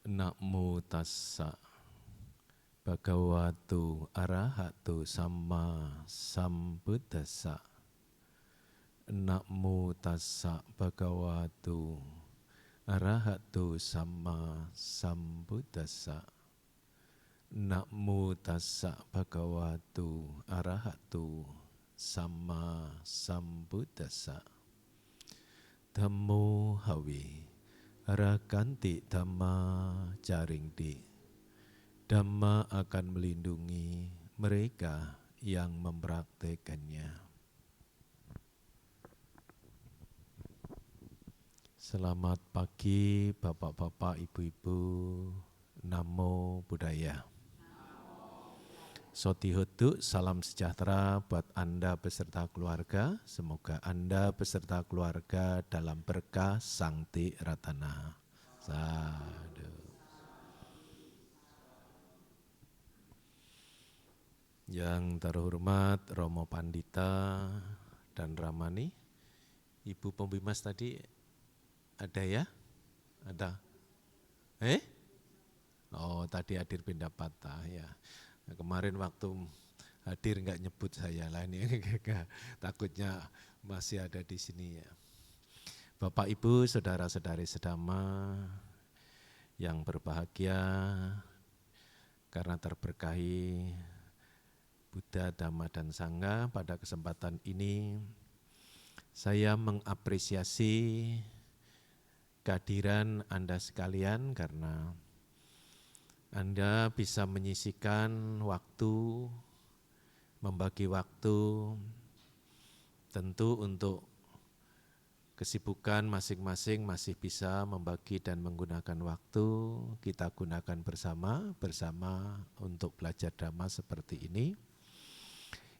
Namo tassa bhagavato arahato samma sambuddhassa. Namo tassa bhagavato arahato samma sambuddhassa. Namo tassa bhagavato arahato samma sambuddhassa. Dhammo hawi arakanti dhamma jaringdi. Dhamma akan melindungi mereka yang mempraktekannya. Selamat pagi Bapak-bapak, Ibu-ibu. Namo Buddhaya. Sotihotu, salam sejahtera buat Anda beserta keluarga. Semoga Anda beserta keluarga dalam berkah Sangti Ratana. Sadu. Yang terhormat Romo Pandita dan Ramani, Ibu Pembimas tadi ada ya? Ada? Oh, tadi hadir pindah patah ya. Nah, kemarin waktu hadir nggak nyebut saya lah ini, takutnya masih ada di sini ya. Bapak Ibu, saudara-saudari sedama yang berbahagia karena terberkahi Buddha, Dhamma, dan Sangha, pada kesempatan ini saya mengapresiasi kehadiran Anda sekalian karena Anda bisa menyisihkan waktu, membagi waktu, tentu untuk kesibukan masing-masing masih bisa membagi dan menggunakan waktu, kita gunakan bersama untuk belajar Dhamma seperti ini.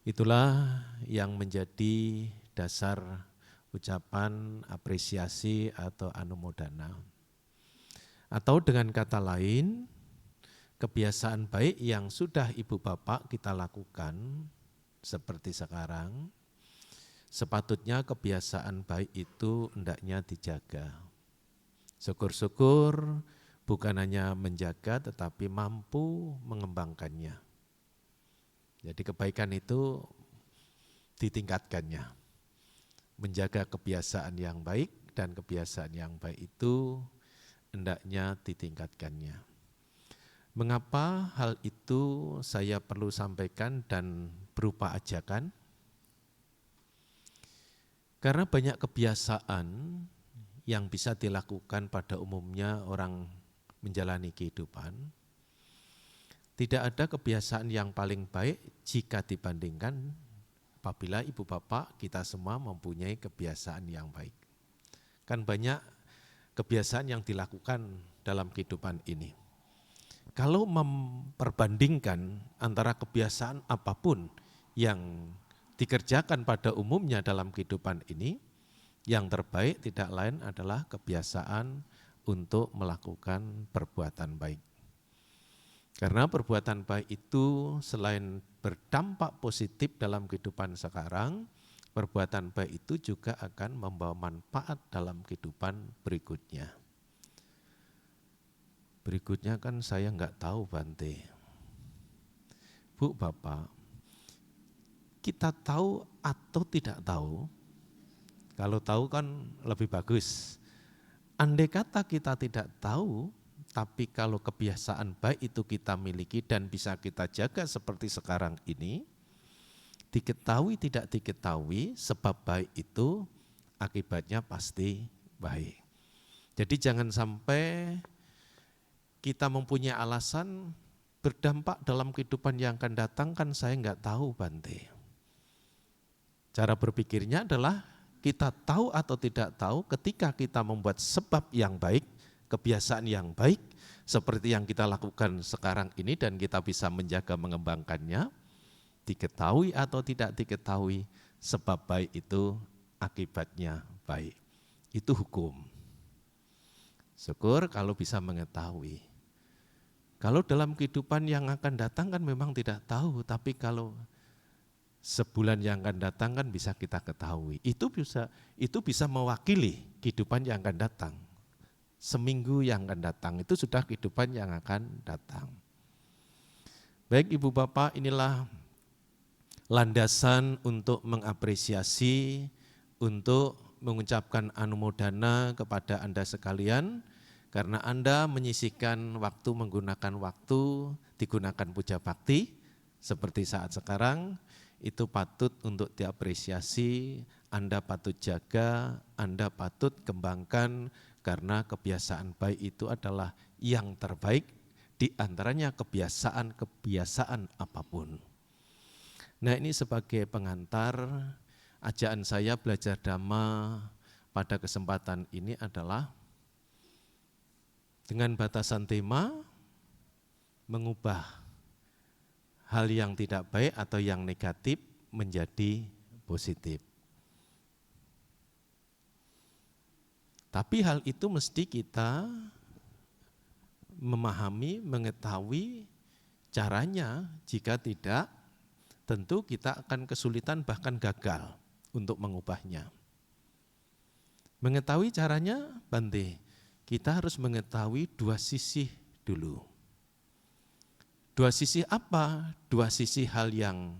Itulah yang menjadi dasar ucapan apresiasi atau anumodana. Atau dengan kata lain, kebiasaan baik yang sudah ibu bapak kita lakukan seperti sekarang, sepatutnya kebiasaan baik itu hendaknya dijaga. Syukur-syukur bukan hanya menjaga tetapi mampu mengembangkannya. Jadi kebaikan itu ditingkatkannya. Menjaga kebiasaan yang baik dan kebiasaan yang baik itu hendaknya ditingkatkannya. Mengapa hal itu saya perlu sampaikan dan berupa ajakan? Karena banyak kebiasaan yang bisa dilakukan pada umumnya orang menjalani kehidupan. Tidak ada kebiasaan yang paling baik jika dibandingkan apabila ibu bapak kita semua mempunyai kebiasaan yang baik. Kan banyak kebiasaan yang dilakukan dalam kehidupan ini. Kalau memperbandingkan antara kebiasaan apapun yang dikerjakan pada umumnya dalam kehidupan ini, yang terbaik tidak lain adalah kebiasaan untuk melakukan perbuatan baik. Karena perbuatan baik itu selain berdampak positif dalam kehidupan sekarang, perbuatan baik itu juga akan membawa manfaat dalam kehidupan berikutnya. Berikutnya kan saya enggak tahu Bante. Bu, Bapak, kita tahu atau tidak tahu? Kalau tahu kan lebih bagus. Andai kata kita tidak tahu, tapi kalau kebiasaan baik itu kita miliki dan bisa kita jaga seperti sekarang ini, diketahui tidak diketahui sebab baik itu akibatnya pasti baik. Jadi jangan sampai kita mempunyai alasan berdampak dalam kehidupan yang akan datang kan saya enggak tahu Bante. Cara berpikirnya adalah kita tahu atau tidak tahu ketika kita membuat sebab yang baik, kebiasaan yang baik seperti yang kita lakukan sekarang ini dan kita bisa menjaga mengembangkannya, diketahui atau tidak diketahui sebab baik itu akibatnya baik. Itu hukum. Syukur kalau bisa mengetahui. Kalau dalam kehidupan yang akan datang kan memang tidak tahu, tapi kalau sebulan yang akan datang kan bisa kita ketahui. Itu bisa mewakili kehidupan yang akan datang. seminggu yang akan datang. Itu sudah kehidupan yang akan datang. Baik Ibu Bapak, inilah landasan untuk mengapresiasi, untuk mengucapkan anumodana kepada Anda sekalian, karena Anda menyisihkan waktu menggunakan waktu, digunakan puja bakti, seperti saat sekarang, itu patut untuk diapresiasi, Anda patut jaga, Anda patut kembangkan, karena kebiasaan baik itu adalah yang terbaik, di antaranya kebiasaan apapun. Nah, ini sebagai pengantar, ajaan saya belajar Dhamma pada kesempatan ini adalah dengan batasan tema, mengubah hal yang tidak baik atau yang negatif menjadi positif. Tapi hal itu mesti kita memahami, mengetahui caranya. Jika tidak, tentu kita akan kesulitan bahkan gagal untuk mengubahnya. Mengetahui caranya, Bante, kita harus mengetahui dua sisi dulu. Dua sisi apa? Dua sisi hal yang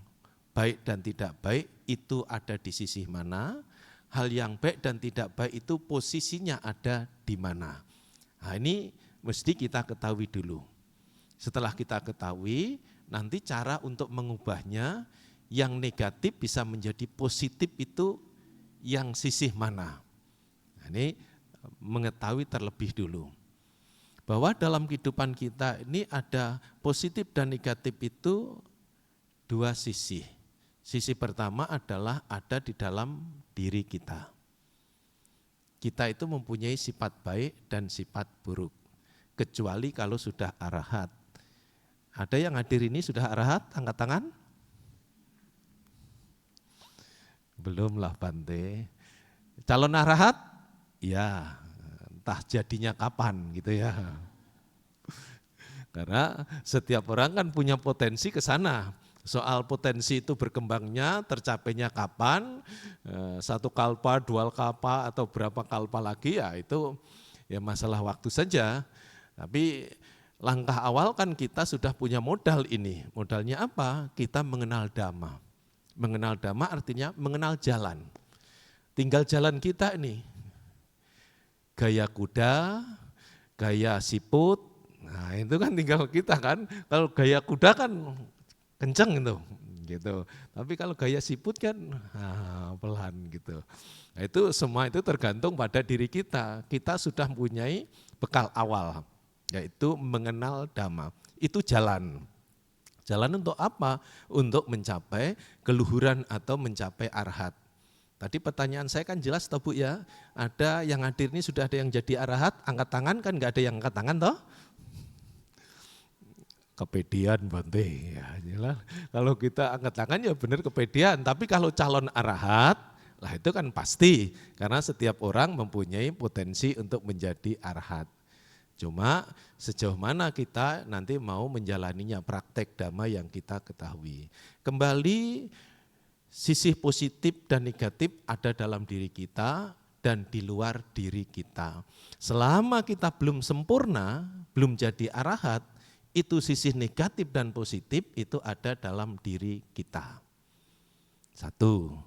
baik dan tidak baik itu ada di sisi mana? Hal yang baik dan tidak baik itu posisinya ada di mana? Nah, ini mesti kita ketahui dulu. Setelah kita ketahui, nanti cara untuk mengubahnya, yang negatif bisa menjadi positif itu yang sisi mana? Nah, ini mengetahui terlebih dulu. Bahwa dalam kehidupan kita ini ada positif dan negatif itu dua sisi. Sisi pertama adalah ada di dalam diri kita. Kita itu mempunyai sifat baik dan sifat buruk, kecuali kalau sudah arahat. Ada yang hadir ini sudah arahat, angkat tangan? Belumlah Bante. Calon arahat? Ya, entah jadinya kapan gitu ya. Karena setiap orang kan punya potensi ke sana. Soal potensi itu berkembangnya, tercapainya kapan, satu kalpa, dua kalpa, atau berapa kalpa lagi, ya itu ya masalah waktu saja. Tapi langkah awal kan kita sudah punya modal ini. Modalnya apa? Kita mengenal Dhamma. Mengenal Dhamma artinya mengenal jalan. Tinggal jalan kita ini. Gaya kuda, gaya siput, nah itu kan tinggal kita kan. Kalau gaya kuda kan kenceng gitu. Tapi kalau gaya siput kan pelan gitu. Nah, itu semua itu tergantung pada diri kita. Kita sudah mempunyai bekal awal, yaitu mengenal Dhamma. Itu jalan. Jalan untuk apa? Untuk mencapai keluhuran atau mencapai arhat. Tadi pertanyaan saya kan jelas toh Bu ya, ada yang hadir ini sudah ada yang jadi arahat, angkat tangan kan nggak ada yang angkat tangan toh? Kepedean Bante, ya jelas. Kalau kita angkat tangan ya benar kepedean, tapi kalau calon arahat, lah itu kan pasti, karena setiap orang mempunyai potensi untuk menjadi arahat. Cuma sejauh mana kita nanti mau menjalaninya, praktek Dhamma yang kita ketahui. Kembali, sisi positif dan negatif ada dalam diri kita dan di luar diri kita. Selama kita belum sempurna, belum jadi arahat, itu sisi negatif dan positif itu ada dalam diri kita. Satu,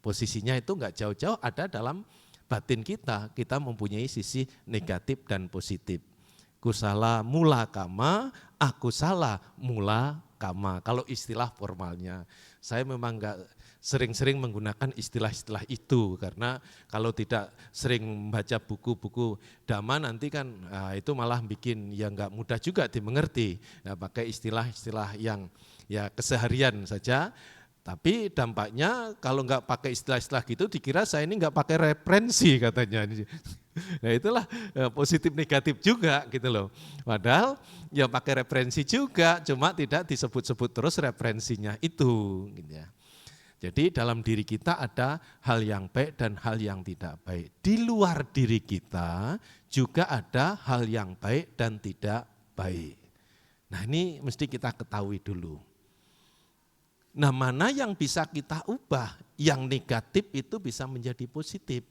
posisinya itu enggak jauh-jauh ada dalam batin kita. Kita mempunyai sisi negatif dan positif. Kusala mula kama, akusala mula kama. Kalau istilah formalnya, saya memang enggak sering-sering menggunakan istilah-istilah itu, karena kalau tidak sering membaca buku-buku Dhamma nanti kan itu malah bikin ya enggak mudah juga dimengerti. Nah, pakai istilah-istilah yang ya keseharian saja. Tapi dampaknya kalau enggak pakai istilah-istilah gitu dikira saya ini enggak pakai referensi katanya. Nah itulah positif negatif juga gitu loh. Padahal ya pakai referensi juga, cuma tidak disebut-sebut terus referensinya itu gitu ya. Jadi dalam diri kita ada hal yang baik dan hal yang tidak baik. Di luar diri kita juga ada hal yang baik dan tidak baik. Nah ini mesti kita ketahui dulu. Nah mana yang bisa kita ubah, yang negatif itu bisa menjadi positif.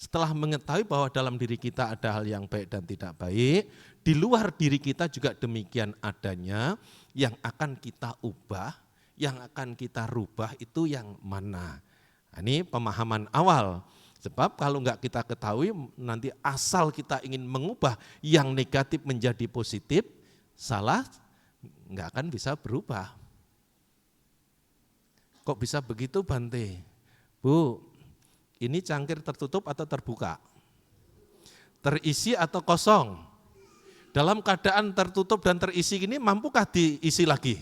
Setelah mengetahui bahwa dalam diri kita ada hal yang baik dan tidak baik, di luar diri kita juga demikian adanya, yang akan kita ubah, yang akan kita rubah itu yang mana. Ini pemahaman awal. Sebab kalau enggak kita ketahui, nanti asal kita ingin mengubah yang negatif menjadi positif, salah, enggak akan bisa berubah. Kok bisa begitu Bante? Bu, ini cangkir tertutup atau terbuka? Terisi atau kosong? Dalam keadaan tertutup dan terisi ini mampukah diisi lagi?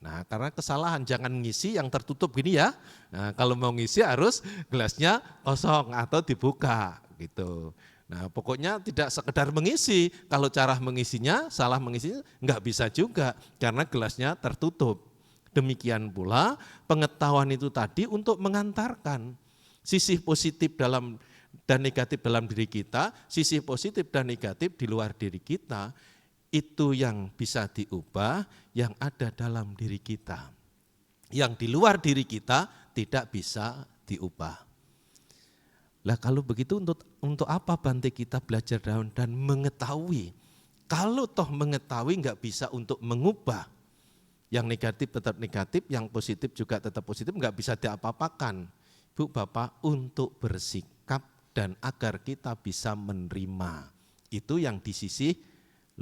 Nah, karena kesalahan jangan ngisi yang tertutup gini ya. Nah, kalau mau ngisi harus gelasnya kosong atau dibuka gitu. Nah, pokoknya tidak sekedar mengisi. Kalau cara mengisinya salah mengisinya enggak bisa juga karena gelasnya tertutup. Demikian pula pengetahuan itu tadi untuk mengantarkan sisi positif dalam dan negatif dalam diri kita, sisi positif dan negatif di luar diri kita, itu yang bisa diubah, yang ada dalam diri kita. Yang di luar diri kita tidak bisa diubah. Lah kalau begitu untuk apa Bante kita belajar dan mengetahui? Kalau toh mengetahui enggak bisa untuk mengubah, yang negatif tetap negatif, yang positif juga tetap positif, enggak bisa diapa-apakan. Bu, Bapak, untuk bersikap dan agar kita bisa menerima. Itu yang di sisi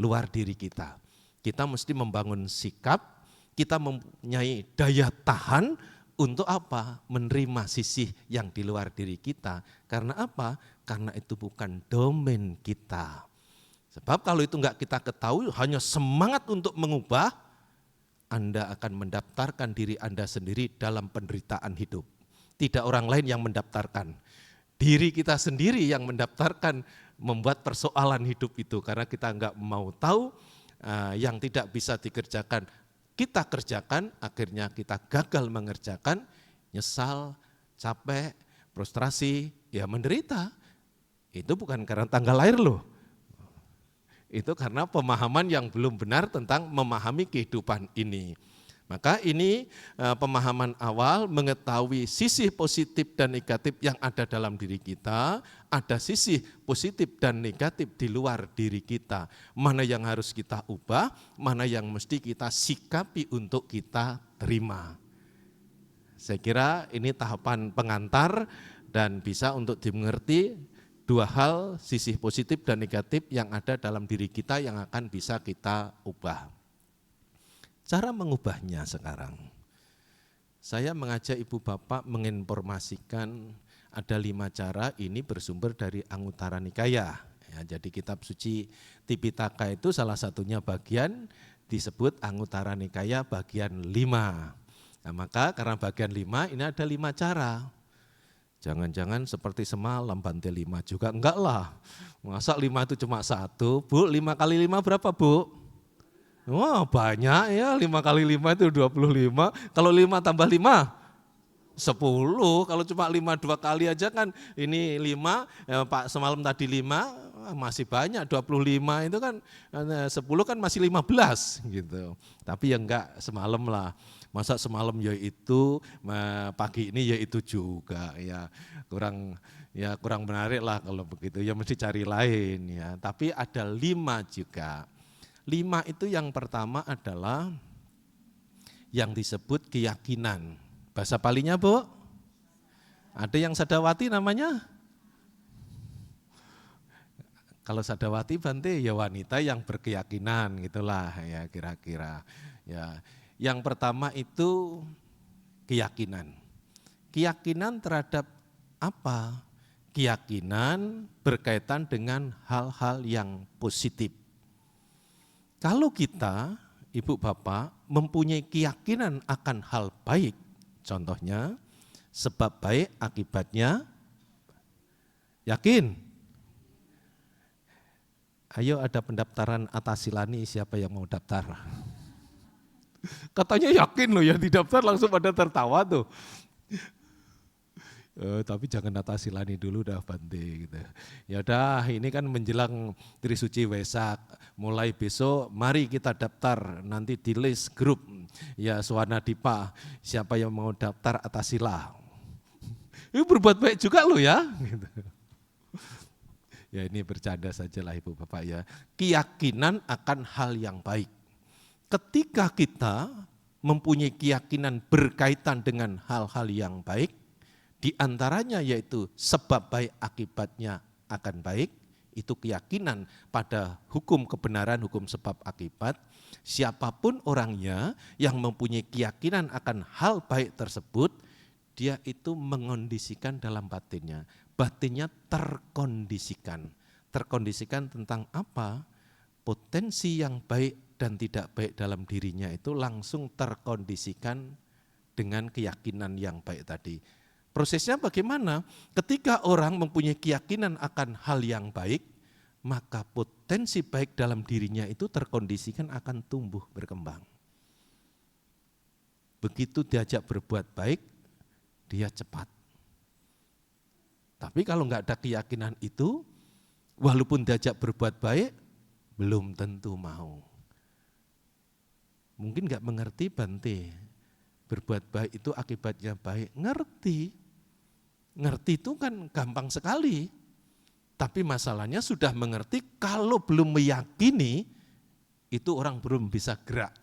luar diri kita. Kita mesti membangun sikap, kita mempunyai daya tahan untuk apa? Menerima sisi yang di luar diri kita. Karena apa? Karena itu bukan domain kita. Sebab kalau itu enggak kita ketahui, hanya semangat untuk mengubah, Anda akan mendaftarkan diri Anda sendiri dalam penderitaan hidup. Tidak orang lain yang mendaftarkan. Diri kita sendiri yang mendaftarkan, membuat persoalan hidup itu. Karena kita enggak mau tahu yang tidak bisa dikerjakan. Kita kerjakan, akhirnya kita gagal mengerjakan, nyesal, capek, frustrasi, ya menderita. Itu bukan karena tanggal lahir loh. Itu karena pemahaman yang belum benar tentang memahami kehidupan ini. Maka ini pemahaman awal mengetahui sisi positif dan negatif yang ada dalam diri kita, ada sisi positif dan negatif di luar diri kita. Mana yang harus kita ubah, mana yang mesti kita sikapi untuk kita terima. Saya kira ini tahapan pengantar dan bisa untuk dimengerti dua hal, sisi positif dan negatif yang ada dalam diri kita yang akan bisa kita ubah. Cara mengubahnya sekarang, saya mengajak Ibu Bapak menginformasikan ada 5 cara, ini bersumber dari Anguttara Nikaya. Ya, jadi kitab suci Tipitaka itu salah satunya bagian disebut Anguttara Nikaya bagian 5. Nah, maka karena bagian 5 ini ada 5 cara. Jangan-jangan seperti semalam Bante 5 juga, enggak lah. Masa 5 itu cuma 1, Bu, 5 kali 5 berapa Bu? Wah banyak ya, 5 kali 5 itu 25, kalau 5 tambah 5, 10, kalau cuma 5 2 kali aja kan ini 5, Pak semalam tadi 5, masih banyak, 25 itu kan 10 kan masih 15 gitu. Tapi ya enggak semalam lah. Masa semalam ya itu, pagi ini ya itu juga ya kurang menarik lah kalau begitu, ya mesti cari lain ya. Tapi ada 5 juga. 5 itu yang pertama adalah yang disebut keyakinan. Bahasa Palinya Bu? Ada yang Sadawati namanya? Kalau Sadawati Bante ya wanita yang berkeyakinan gitulah ya kira-kira ya. Yang pertama itu keyakinan. Keyakinan terhadap apa? Keyakinan berkaitan dengan hal-hal yang positif. Kalau kita, Ibu Bapak, mempunyai keyakinan akan hal baik, contohnya sebab baik akibatnya yakin. Ayo ada pendaftaran Atasilani, siapa yang mau daftar? Katanya yakin loh ya, didaftar langsung pada tertawa tuh. Tapi jangan Atasilani dulu dah Bante gitu. Ya udah, ini kan menjelang Trisuci Wesak, mulai besok mari kita daftar, nanti di list grup ya Swanadipa, siapa yang mau daftar Atasila. Ini berbuat baik juga loh ya. Gitu. Ya ini bercanda saja lah Ibu Bapak ya. Keyakinan akan hal yang baik. Ketika kita mempunyai keyakinan berkaitan dengan hal-hal yang baik, di antaranya yaitu sebab baik akibatnya akan baik, itu keyakinan pada hukum kebenaran, hukum sebab akibat. Siapapun orangnya yang mempunyai keyakinan akan hal baik tersebut, dia itu mengondisikan dalam batinnya. Batinnya terkondisikan. Terkondisikan tentang apa? Potensi yang baik dan tidak baik dalam dirinya itu langsung terkondisikan dengan keyakinan yang baik tadi. Prosesnya bagaimana? Ketika orang mempunyai keyakinan akan hal yang baik, maka potensi baik dalam dirinya itu terkondisikan akan tumbuh berkembang. Begitu diajak berbuat baik, dia cepat. Tapi kalau enggak ada keyakinan itu, walaupun diajak berbuat baik, belum tentu mau. Mungkin enggak mengerti Bante, berbuat baik itu akibatnya baik. Ngerti. Ngerti itu kan gampang sekali. Tapi masalahnya sudah mengerti, kalau belum meyakini, itu orang belum bisa gerak.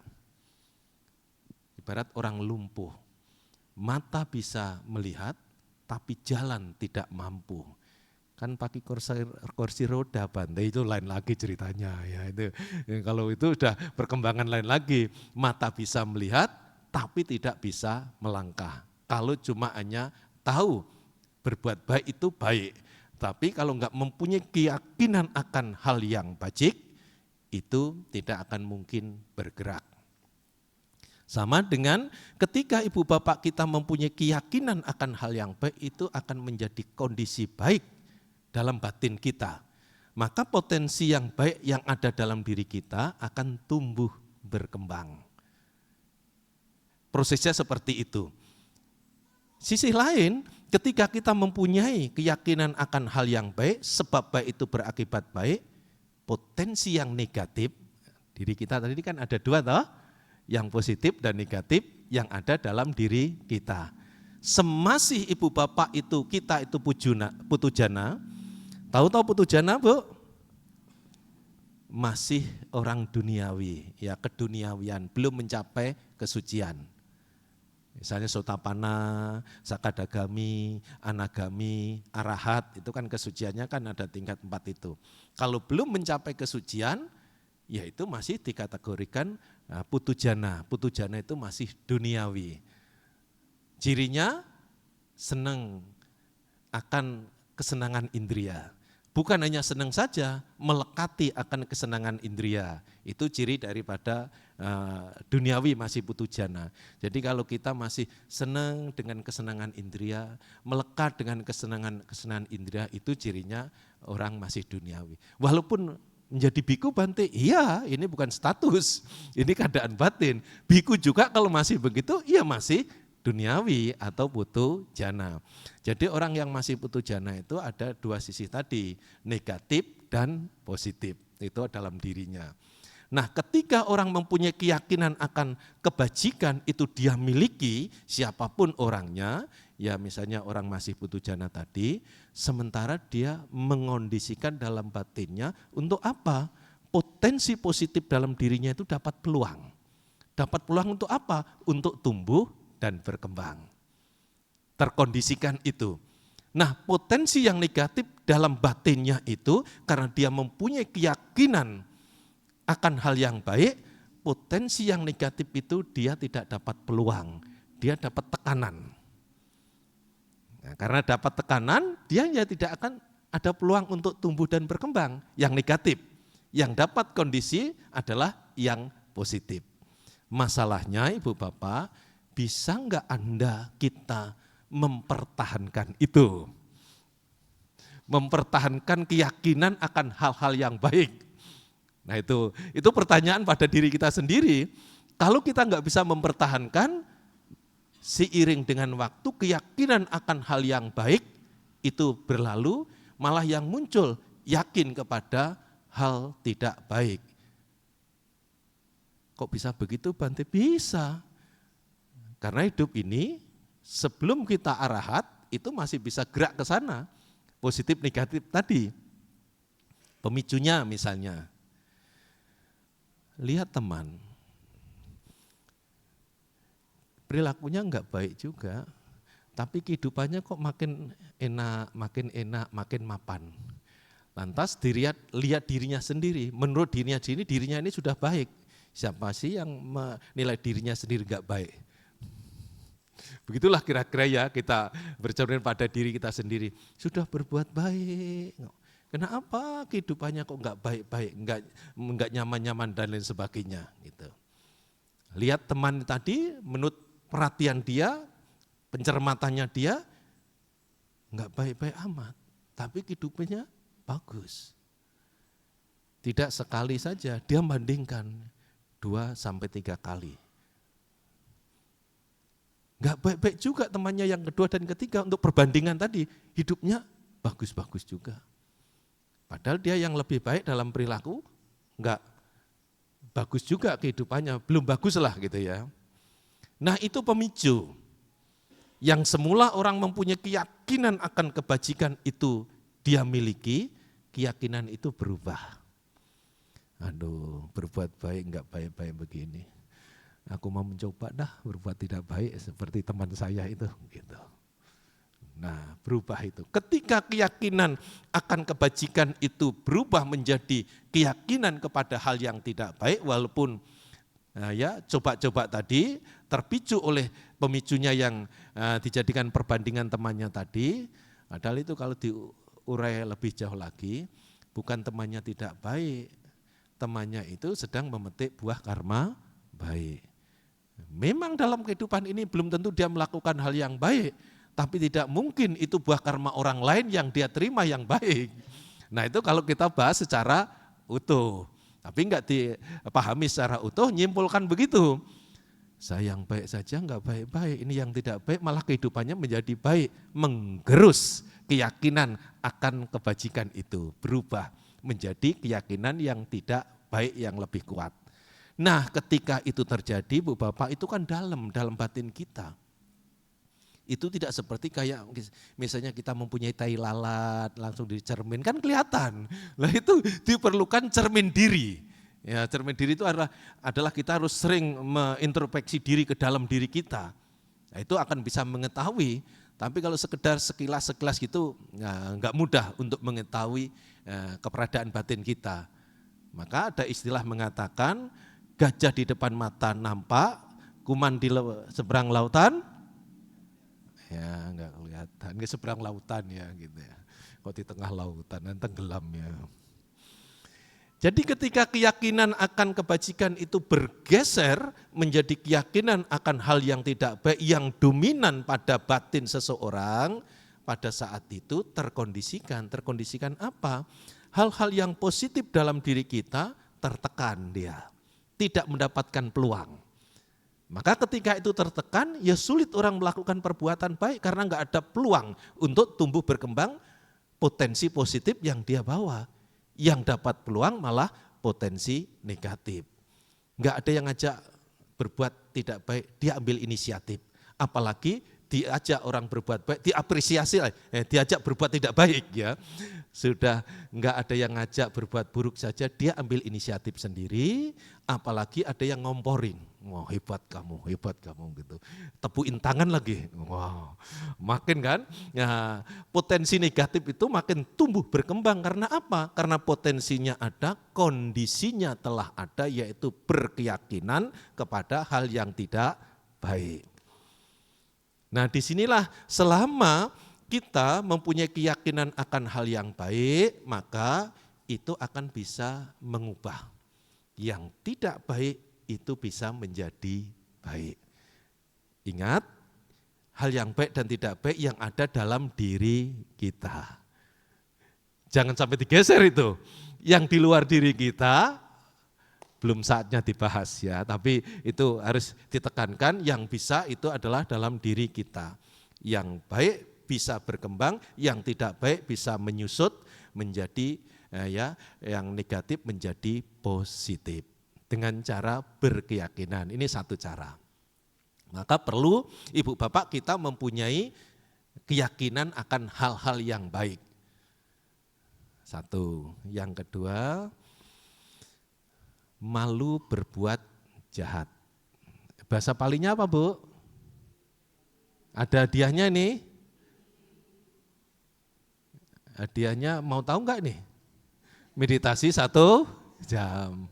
Ibarat orang lumpuh, mata bisa melihat, tapi jalan tidak mampu. Kan pakai kursi roda Bante, itu lain lagi ceritanya ya itu. Kalau itu sudah perkembangan lain lagi, mata bisa melihat tapi tidak bisa melangkah. Kalau cuma hanya tahu berbuat baik itu baik, tapi kalau enggak mempunyai keyakinan akan hal yang baik, itu tidak akan mungkin bergerak. Sama dengan ketika ibu bapak kita mempunyai keyakinan akan hal yang baik, itu akan menjadi kondisi baik dalam batin kita. Maka potensi yang baik yang ada dalam diri kita akan tumbuh berkembang. Prosesnya seperti itu. Sisi lain, ketika kita mempunyai keyakinan akan hal yang baik, sebab baik itu berakibat baik, potensi yang negatif, diri kita tadi kan ada dua toh, yang positif dan negatif yang ada dalam diri kita. Semasih ibu bapak itu, kita itu putu jana, tahu-tahu putu jana Bu? Masih orang duniawi, ya keduniawian, belum mencapai kesucian. Misalnya Sotapana, Sakadagami, Anagami, Arahat, itu kan kesuciannya kan ada tingkat 4 itu. Kalau belum mencapai kesucian, ya itu masih dikategorikan putu jana. Putu jana itu masih duniawi. Cirinya senang akan kesenangan indria. Bukan hanya senang saja, melekati akan kesenangan indria. Itu ciri daripada duniawi masih putu jana. Jadi kalau kita masih senang dengan kesenangan indria, melekat dengan kesenangan indria, itu cirinya orang masih duniawi. Walaupun menjadi biku Bante, iya ini bukan status, ini keadaan batin. Biku juga kalau masih begitu, iya masih duniawi atau putu jana. Jadi orang yang masih putu jana itu ada dua sisi tadi, negatif dan positif, itu dalam dirinya. Nah ketika orang mempunyai keyakinan akan kebajikan itu dia miliki, siapapun orangnya, ya misalnya orang masih putu jana tadi, sementara dia mengondisikan dalam batinnya untuk apa? Potensi positif dalam dirinya itu dapat peluang. Dapat peluang untuk apa? Untuk tumbuh dan berkembang. Terkondisikan itu. Nah potensi yang negatif dalam batinnya itu karena dia mempunyai keyakinan akan hal yang baik, potensi yang negatif itu dia tidak dapat peluang, dia dapat tekanan. Nah, karena dapat tekanan, dia ya tidak akan ada peluang untuk tumbuh dan berkembang yang negatif. Yang dapat kondisi adalah yang positif. Masalahnya Ibu Bapak, bisa enggak Anda kita mempertahankan itu? Mempertahankan keyakinan akan hal-hal yang baik. Nah itu pertanyaan pada diri kita sendiri. Kalau kita enggak bisa mempertahankan, seiring dengan waktu keyakinan akan hal yang baik itu berlalu, malah yang muncul yakin kepada hal tidak baik. Kok bisa begitu Bante? Bisa. Karena hidup ini sebelum kita arahat, itu masih bisa gerak ke sana. Positif negatif tadi. Pemicunya misalnya, lihat teman, perilakunya enggak baik juga, tapi kehidupannya kok makin enak, makin mapan. Lantas lihat dirinya sendiri, menurut dirinya ini sudah baik. Siapa sih yang menilai dirinya sendiri enggak baik? Begitulah kira-kira ya kita bercermin pada diri kita sendiri. Sudah berbuat baik, kenapa kehidupannya kok enggak baik-baik, enggak nyaman-nyaman dan lain sebagainya. Gitu. Lihat teman tadi, menurut perhatian dia, pencermatannya dia, enggak baik-baik amat, tapi kehidupannya bagus. Tidak sekali saja, dia bandingkan 2-3 kali. Enggak baik-baik juga temannya yang kedua dan ketiga untuk perbandingan tadi, hidupnya bagus-bagus juga. Padahal dia yang lebih baik dalam perilaku, enggak bagus juga kehidupannya, belum bagus lah gitu ya. Nah itu pemicu, yang semula orang mempunyai keyakinan akan kebajikan itu dia miliki, keyakinan itu berubah. Aduh, berbuat baik enggak baik-baik begini. Aku mau mencoba dah berbuat tidak baik seperti teman saya itu. Gitu. Nah berubah itu. Ketika keyakinan akan kebajikan itu berubah menjadi keyakinan kepada hal yang tidak baik, walaupun ya coba-coba tadi terpicu oleh pemicunya yang dijadikan perbandingan temannya tadi, padahal itu kalau diurai lebih jauh lagi, bukan temannya tidak baik, temannya itu sedang memetik buah karma baik. Memang dalam kehidupan ini belum tentu dia melakukan hal yang baik, tapi tidak mungkin itu buah karma orang lain yang dia terima yang baik. Nah itu kalau kita bahas secara utuh, tapi enggak dipahami secara utuh, nyimpulkan begitu. Saya yang baik saja enggak baik-baik, ini yang tidak baik malah kehidupannya menjadi baik. Menggerus keyakinan akan kebajikan itu, berubah menjadi keyakinan yang tidak baik yang lebih kuat. Nah ketika itu terjadi Bu Bapak, itu kan dalam batin kita. Itu tidak seperti kayak misalnya kita mempunyai tai lalat langsung dicermin, kan kelihatan. Lah itu diperlukan cermin diri. Ya, cermin diri itu adalah kita harus sering mengintrospeksi diri ke dalam diri kita. Nah, itu akan bisa mengetahui, tapi kalau sekedar sekilas gitu enggak mudah untuk mengetahui keberadaan batin kita. Maka ada istilah mengatakan, gajah di depan mata nampak, kuman di seberang lautan, ya enggak kelihatan, ke seberang lautan ya gitu ya. Kok di tengah lautan dan tenggelam ya. Jadi ketika keyakinan akan kebajikan itu bergeser menjadi keyakinan akan hal yang tidak baik yang dominan pada batin seseorang, pada saat itu terkondisikan apa? Hal-hal yang positif dalam diri kita tertekan dia, tidak mendapatkan peluang. Maka ketika itu tertekan, ya sulit orang melakukan perbuatan baik karena enggak ada peluang untuk tumbuh berkembang potensi positif yang dia bawa. Yang dapat peluang malah potensi negatif. Enggak ada yang ngajak berbuat tidak baik, dia ambil inisiatif. Apalagi diajak orang berbuat baik, diapresiasi, diajak berbuat tidak baik ya. Sudah enggak ada yang ngajak berbuat buruk saja, dia ambil inisiatif sendiri, apalagi ada yang ngomporin. Wah hebat kamu gitu. Tepuin tangan lagi. Wow, makin kan ya, potensi negatif itu makin tumbuh berkembang karena apa? Karena potensinya ada, kondisinya telah ada, yaitu berkeyakinan kepada hal yang tidak baik. Nah disinilah selama kita mempunyai keyakinan akan hal yang baik, maka itu akan bisa mengubah. Yang tidak baik itu bisa menjadi baik. Ingat, hal yang baik dan tidak baik yang ada dalam diri kita. Jangan sampai digeser itu. Yang di luar diri kita, belum saatnya dibahas ya, tapi itu harus ditekankan, yang bisa itu adalah dalam diri kita. Yang baik bisa berkembang, yang tidak baik bisa menyusut menjadi yang negatif menjadi positif. Dengan cara berkeyakinan, ini satu cara. Maka perlu Ibu Bapak kita mempunyai keyakinan akan hal-hal yang baik. Satu. Yang kedua, malu berbuat jahat. Bahasa palingnya apa, Bu? Ada hadiahnya nih. Hadiahnya mau tahu enggak nih? Meditasi 1 jam.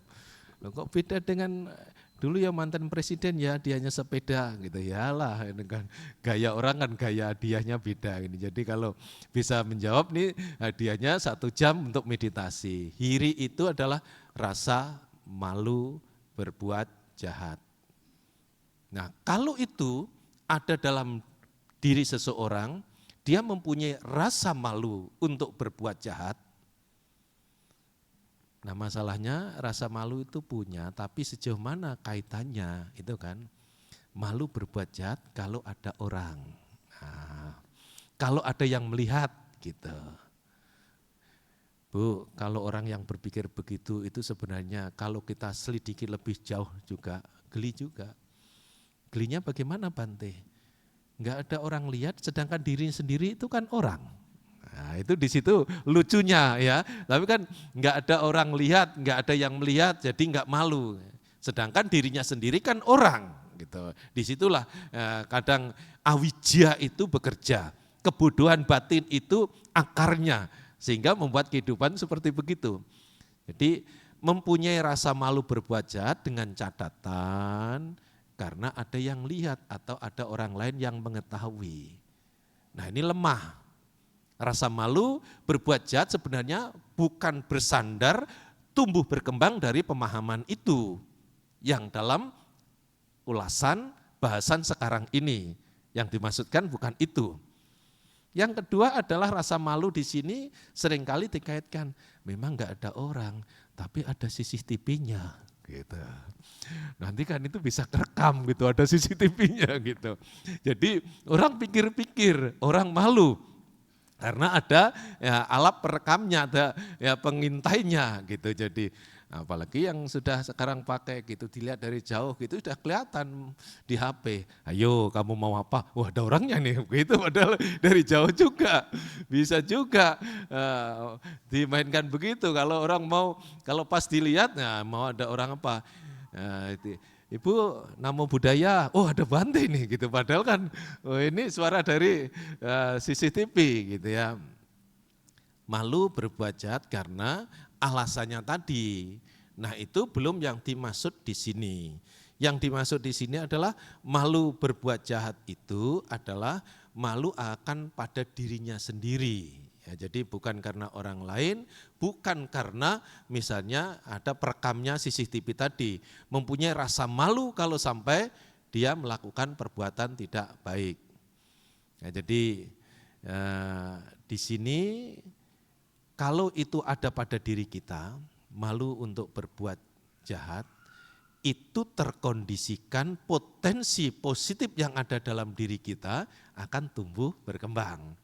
Loh, kok beda dengan dulu ya mantan presiden ya hadiahnya sepeda gitu ya lah, ini kan gaya orang kan gaya hadiahnya beda ini. Jadi kalau bisa menjawab nih hadiahnya 1 jam untuk meditasi. Hiri itu adalah rasa malu berbuat jahat. Nah kalau itu ada dalam diri seseorang, dia mempunyai rasa malu untuk berbuat jahat. Nah masalahnya rasa malu itu punya, tapi sejauh mana kaitannya itu kan. Malu berbuat jahat kalau ada orang, nah, kalau ada yang melihat gitu. Bu, kalau orang yang berpikir begitu itu sebenarnya kalau kita selidiki lebih jauh juga, geli juga. Gelinya bagaimana Bante? Enggak ada orang lihat sedangkan diri sendiri itu kan orang. Nah, itu di situ lucunya ya. Tapi kan enggak ada orang lihat, enggak ada yang melihat, jadi enggak malu. Sedangkan dirinya sendiri kan orang gitu. Disitulah kadang awija itu bekerja. Kebodohan batin itu akarnya sehingga membuat kehidupan seperti begitu. Jadi mempunyai rasa malu berbuat jahat dengan catatan karena ada yang lihat atau ada orang lain yang mengetahui. Nah ini lemah. Rasa malu berbuat jahat sebenarnya bukan bersandar, tumbuh berkembang dari pemahaman itu. Yang dalam ulasan bahasan sekarang ini, yang dimaksudkan bukan itu. Yang kedua adalah rasa malu di sini seringkali dikaitkan, memang enggak ada orang, tapi ada CCTV-nya. Gitu. Nanti kan itu bisa kerekam gitu, ada CCTV-nya gitu. Jadi orang pikir-pikir, orang malu karena ada ya, alat perekamnya, ada ya, pengintainya gitu. Jadi apalagi yang sudah sekarang pakai gitu, dilihat dari jauh gitu sudah kelihatan di HP. Ayo kamu mau apa? Wah ada orangnya nih, gitu. Padahal dari jauh juga bisa juga dimainkan begitu. Kalau orang mau, kalau pas dilihat, nah mau ada orang apa? Ibu namo budaya, oh ada Bante nih gitu. Padahal kan oh ini suara dari CCTV gitu ya. Malu berbuat jahat karena alasannya tadi. Nah itu belum yang dimaksud di sini. Yang dimaksud di sini adalah malu berbuat jahat itu adalah malu akan pada dirinya sendiri. Ya, jadi bukan karena orang lain, bukan karena misalnya ada perekamnya CCTV tadi. Mempunyai rasa malu kalau sampai dia melakukan perbuatan tidak baik. Ya, jadi di sini kalau itu ada pada diri kita, malu untuk berbuat jahat, itu terkondisikan potensi positif yang ada dalam diri kita akan tumbuh berkembang.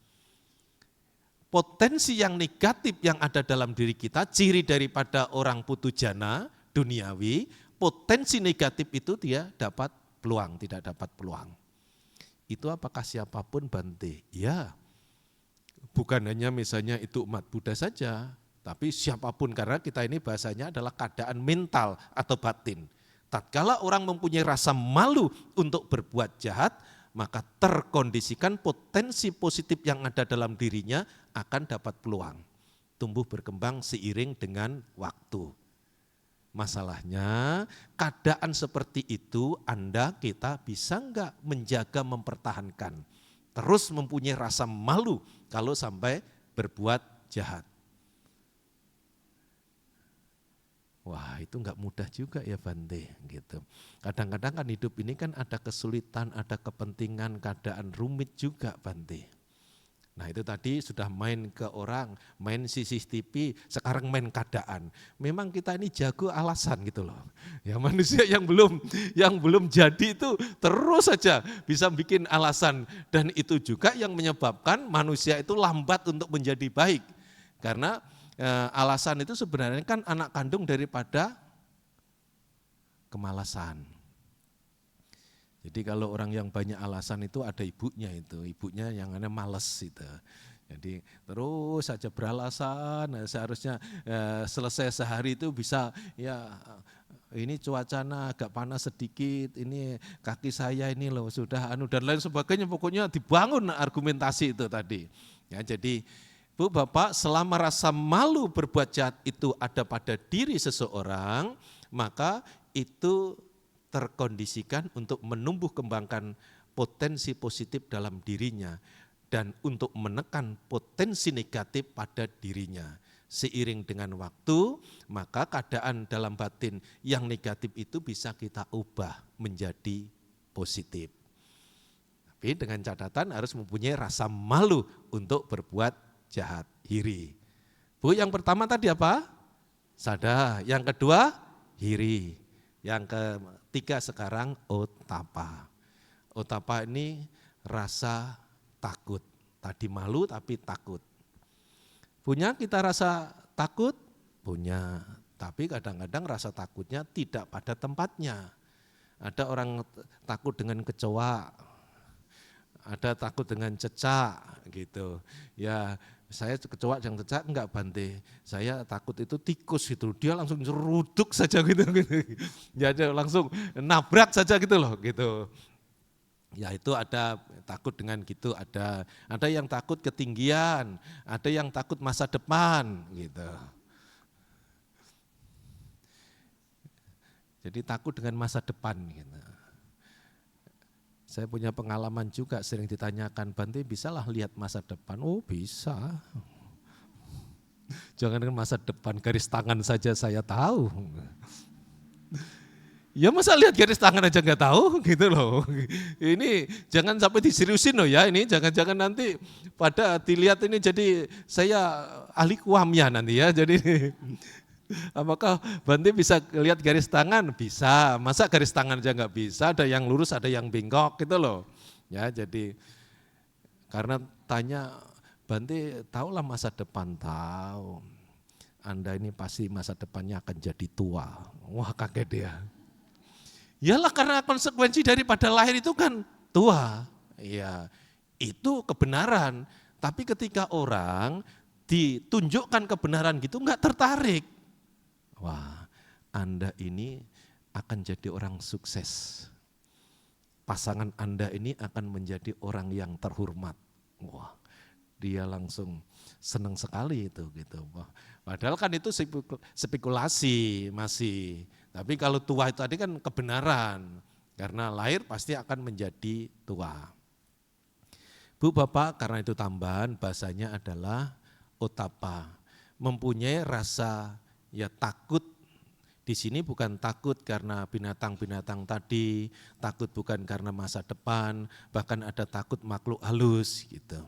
Potensi yang negatif yang ada dalam diri kita, ciri daripada orang putujana, duniawi, potensi negatif itu dia dapat peluang, tidak dapat peluang. Itu apakah siapapun Bante? Ya. Bukan hanya misalnya itu umat Buddha saja, tapi siapapun karena kita ini bahasanya adalah keadaan mental atau batin. Tatkala orang mempunyai rasa malu untuk berbuat jahat, maka terkondisikan potensi positif yang ada dalam dirinya akan dapat peluang. Tumbuh berkembang seiring dengan waktu. Masalahnya keadaan seperti itu Anda kita bisa enggak menjaga mempertahankan. Terus mempunyai rasa malu kalau sampai berbuat jahat. Wah itu enggak mudah juga ya Bante gitu. Kadang-kadang kan hidup ini kan ada kesulitan, ada kepentingan, keadaan rumit juga Bante. Nah itu tadi sudah main ke orang, main CCTV, sekarang main keadaan. Memang kita ini jago alasan gitu loh. Ya manusia yang belum jadi itu terus saja bisa bikin alasan. Dan itu juga yang menyebabkan manusia itu lambat untuk menjadi baik. Karena alasan itu sebenarnya kan anak kandung daripada kemalasan. Jadi kalau orang yang banyak alasan itu ada ibunya yang namanya males itu. Jadi terus saja beralasan, seharusnya selesai sehari itu bisa ya ini cuacanya agak panas sedikit, ini kaki saya ini loh sudah dan lain sebagainya, pokoknya dibangun argumentasi itu tadi. Ya, jadi Bu Bapak, selama rasa malu berbuat jahat itu ada pada diri seseorang, maka itu terkondisikan untuk menumbuh kembangkan potensi positif dalam dirinya dan untuk menekan potensi negatif pada dirinya. Seiring dengan waktu, maka keadaan dalam batin yang negatif itu bisa kita ubah menjadi positif. Tapi dengan catatan harus mempunyai rasa malu untuk berbuat jahat, iri. Bu, yang pertama tadi apa? Sada. Yang kedua, iri. Yang ketiga sekarang otapa. Otapa ini rasa takut. Tadi malu tapi takut. Punya kita rasa takut? Punya. Tapi kadang-kadang rasa takutnya tidak pada tempatnya. Ada orang takut dengan kecoa, ada takut dengan cecak gitu. Ya, saya kecoa yang cecak enggak Bante. Saya takut itu tikus itu. Dia langsung nyeruduk saja gitu. Ya langsung nabrak saja gitu loh gitu. Ya itu ada takut dengan gitu, ada yang takut ketinggian, ada yang takut masa depan gitu. Jadi takut dengan masa depan gitu. Saya punya pengalaman juga, sering ditanyakan, Bante bisalah lihat masa depan? Oh bisa. Jangan dengan masa depan, garis tangan saja saya tahu. Ya masa lihat garis tangan aja nggak tahu gitu loh. Ini jangan sampai diseriusin loh ya, ini jangan-jangan nanti pada dilihat ini jadi saya ahli kuamnya nanti ya. Jadi apakah Bante bisa lihat garis tangan? Bisa. Masa garis tangan aja nggak bisa, ada yang lurus ada yang bengkok gitu loh. Ya jadi karena tanya Bante tahulah masa depan, tahu. Anda ini pasti masa depannya akan jadi tua. Wah kaget dia. Yalah karena konsekuensi daripada lahir itu kan tua. Ya, itu kebenaran. Tapi ketika orang ditunjukkan kebenaran gitu enggak tertarik. Wah, Anda ini akan jadi orang sukses. Pasangan Anda ini akan menjadi orang yang terhormat. Wah, dia langsung senang sekali itu gitu. Wah, padahal kan itu spekulasi masih. Tapi kalau tua itu tadi kan kebenaran, karena lahir pasti akan menjadi tua. Bu Bapak, karena itu tambahan bahasanya adalah otapa, mempunyai rasa ya takut. Di sini bukan takut karena binatang-binatang tadi, takut bukan karena masa depan, bahkan ada takut makhluk halus gitu.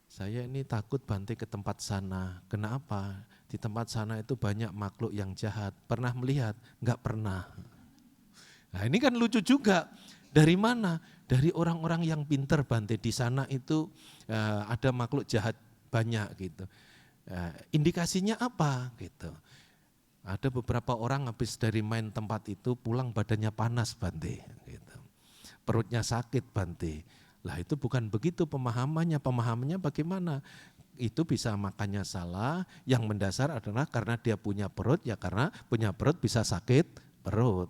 Saya ini takut Bante ke tempat sana, kenapa? Di tempat sana itu banyak makhluk yang jahat. Pernah melihat? Enggak pernah. Nah ini kan lucu juga. Dari mana? Dari orang-orang yang pinter Bante. Di sana itu ada makhluk jahat banyak gitu. Indikasinya apa? Gitu. Ada beberapa orang habis dari main tempat itu pulang badannya panas Bante. Gitu. Perutnya sakit Bante. Lah itu bukan begitu pemahamannya. Pemahamannya bagaimana? Itu bisa makannya salah, yang mendasar adalah karena dia punya perut, ya karena punya perut bisa sakit perut.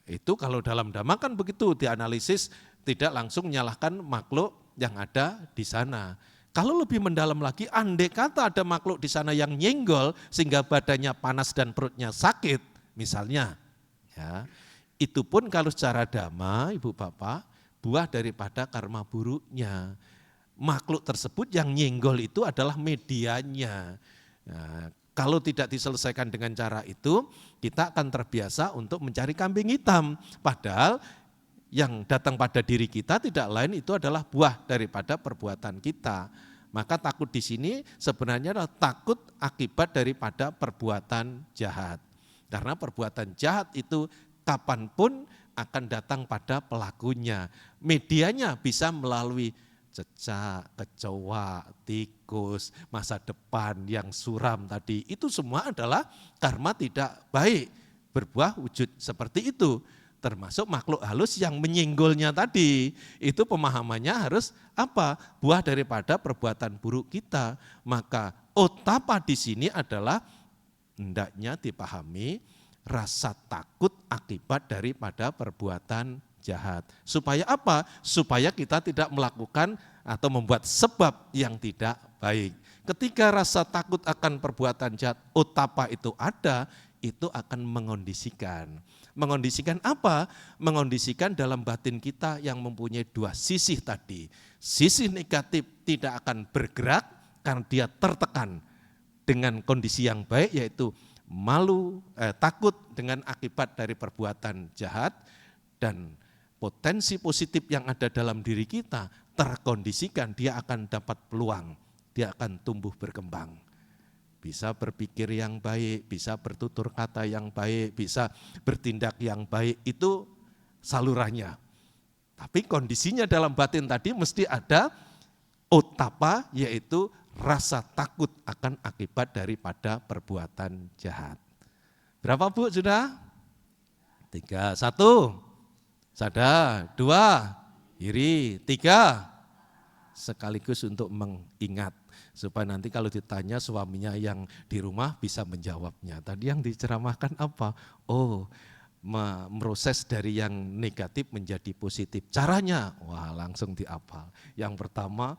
Itu kalau dalam Dhamma kan begitu, dianalisis tidak langsung menyalahkan makhluk yang ada di sana. Kalau lebih mendalam lagi, andai kata ada makhluk di sana yang nyenggol sehingga badannya panas dan perutnya sakit, misalnya, ya, itu pun kalau secara Dhamma, Ibu Bapak, buah daripada karma buruknya. Makhluk tersebut yang nyenggol itu adalah medianya. Nah, kalau tidak diselesaikan dengan cara itu, kita akan terbiasa untuk mencari kambing hitam. Padahal yang datang pada diri kita tidak lain itu adalah buah daripada perbuatan kita. Maka takut di sini sebenarnya adalah takut akibat daripada perbuatan jahat. Karena perbuatan jahat itu kapanpun akan datang pada pelakunya. Medianya bisa melalui cecak, kecoa, tikus, masa depan yang suram tadi. Itu semua adalah karma tidak baik, berbuah wujud seperti itu. termasuk makhluk halus yang menyinggolnya tadi. Itu pemahamannya harus apa? Buah daripada perbuatan buruk kita. Maka otapa di sini adalah hendaknya dipahami rasa takut akibat daripada perbuatan jahat. Supaya apa? Supaya kita tidak melakukan atau membuat sebab yang tidak baik. Ketika rasa takut akan perbuatan jahat, otapa itu ada, itu akan mengondisikan. Mengondisikan apa? Mengondisikan dalam batin kita yang mempunyai dua sisi tadi. Sisi negatif tidak akan bergerak karena dia tertekan dengan kondisi yang baik, yaitu takut dengan akibat dari perbuatan jahat, dan potensi positif yang ada dalam diri kita terkondisikan, dia akan dapat peluang, dia akan tumbuh berkembang. Bisa berpikir yang baik, bisa bertutur kata yang baik, bisa bertindak yang baik, itu salurannya. Tapi kondisinya dalam batin tadi mesti ada otapa, yaitu rasa takut akan akibat daripada perbuatan jahat. Berapa Bu sudah? 3, 1, sadar, 2, iri, 3, sekaligus untuk mengingat. Supaya nanti kalau ditanya suaminya yang di rumah bisa menjawabnya. Tadi yang diceramahkan apa? Oh, memproses dari yang negatif menjadi positif. Caranya, wah langsung dihafal. Yang pertama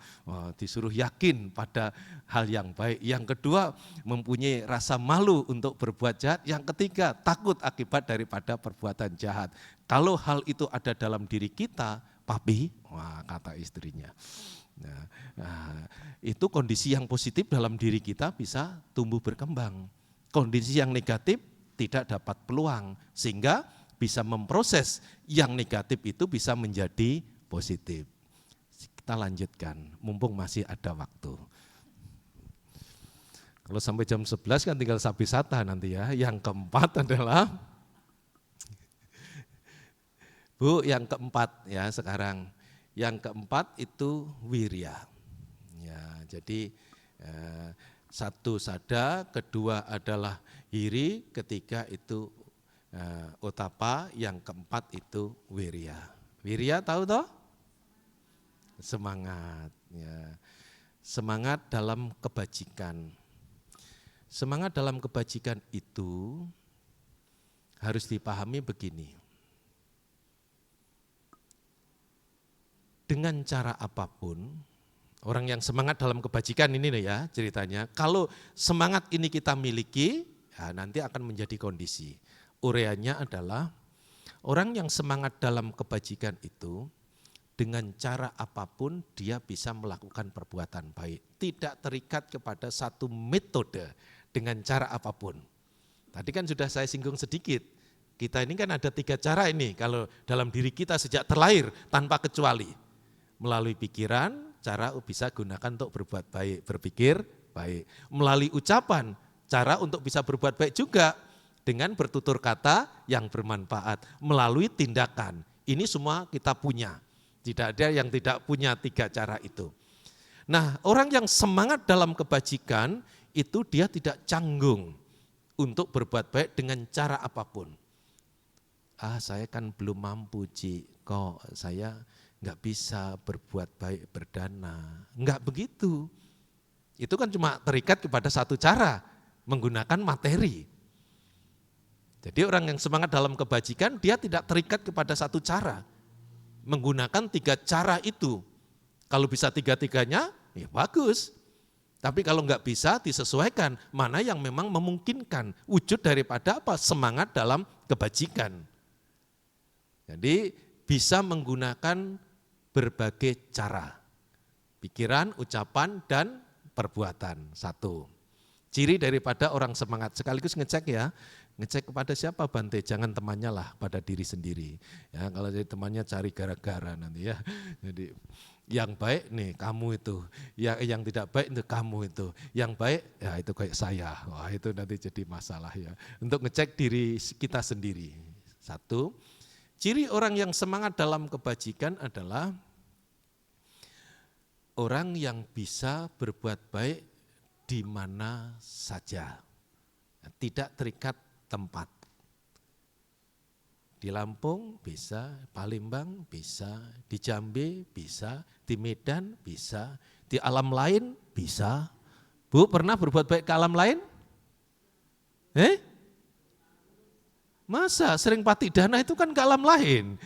disuruh yakin pada hal yang baik. Yang kedua mempunyai rasa malu untuk berbuat jahat. Yang ketiga takut akibat daripada perbuatan jahat. Kalau hal itu ada dalam diri kita, papi, wah kata istrinya. Nah, itu kondisi yang positif dalam diri kita bisa tumbuh berkembang. Kondisi yang negatif tidak dapat peluang, sehingga bisa memproses yang negatif itu bisa menjadi positif. Kita lanjutkan, mumpung masih ada waktu. Kalau sampai jam 11 kan tinggal sabisata nanti ya. Yang keempat adalah, Bu, yang keempat ya sekarang. Yang keempat itu wirya. Ya, jadi satu sada, kedua adalah hiri, ketiga itu otapa, yang keempat itu wirya. Wirya tahu toh? Semangat. Ya. Semangat dalam kebajikan. Semangat dalam kebajikan itu harus dipahami begini. Dengan cara apapun, orang yang semangat dalam kebajikan ini ya ceritanya, kalau semangat ini kita miliki, ya nanti akan menjadi kondisi. Ureanya adalah, orang yang semangat dalam kebajikan itu, dengan cara apapun dia bisa melakukan perbuatan baik. Tidak terikat kepada satu metode dengan cara apapun. Tadi kan sudah saya singgung sedikit, kita ini kan ada 3 cara ini, kalau dalam diri kita sejak terlahir tanpa kecuali. Melalui pikiran, cara bisa gunakan untuk berbuat baik, berpikir baik. Melalui ucapan, cara untuk bisa berbuat baik juga dengan bertutur kata yang bermanfaat. Melalui tindakan, ini semua kita punya. Tidak ada yang tidak punya 3 cara itu. Nah, orang yang semangat dalam kebajikan, itu dia tidak canggung untuk berbuat baik dengan cara apapun. Saya kan belum mampu, Ci, kok saya enggak bisa berbuat baik berdana. Enggak begitu. Itu kan cuma terikat kepada satu cara, menggunakan materi. Jadi orang yang semangat dalam kebajikan, dia tidak terikat kepada satu cara. Menggunakan 3 cara itu. Kalau bisa 3-tiganya, ya bagus. Tapi kalau enggak bisa, disesuaikan mana yang memang memungkinkan. Wujud daripada apa? Semangat dalam kebajikan. Jadi bisa menggunakan berbagai cara, pikiran, ucapan, dan perbuatan. 1. Ciri daripada orang semangat, sekaligus ngecek ya, ngecek kepada siapa Bante, jangan temannya lah, pada diri sendiri. Ya, kalau jadi temannya cari gara-gara nanti ya. Jadi yang baik nih kamu itu, yang tidak baik itu kamu itu, yang baik ya itu kayak saya. Wah itu nanti jadi masalah ya. Untuk ngecek diri kita sendiri. 1. Ciri orang yang semangat dalam kebajikan adalah orang yang bisa berbuat baik di mana saja, tidak terikat tempat. Di Lampung bisa, Palembang bisa, di Jambi bisa, di Medan bisa, di alam lain bisa. Bu, pernah berbuat baik ke alam lain? Masa sering patidana itu kan ke alam lain.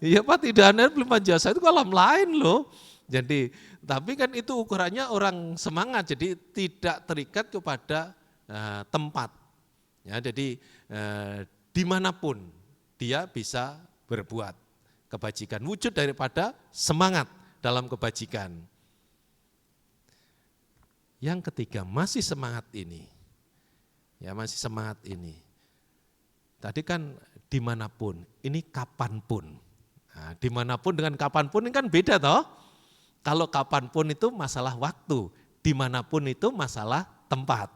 Ya patidana belum jasa itu ke alam lain loh. Jadi, tapi kan itu ukurannya orang semangat, jadi tidak terikat kepada tempat. Ya, jadi dimanapun dia bisa berbuat kebajikan, wujud daripada semangat dalam kebajikan. Yang ketiga, masih semangat ini. Ya, masih semangat ini. Tadi kan dimanapun, ini kapanpun. Nah, dimanapun dengan kapanpun ini kan beda toh. Kalau kapanpun itu masalah waktu, dimanapun itu masalah tempat.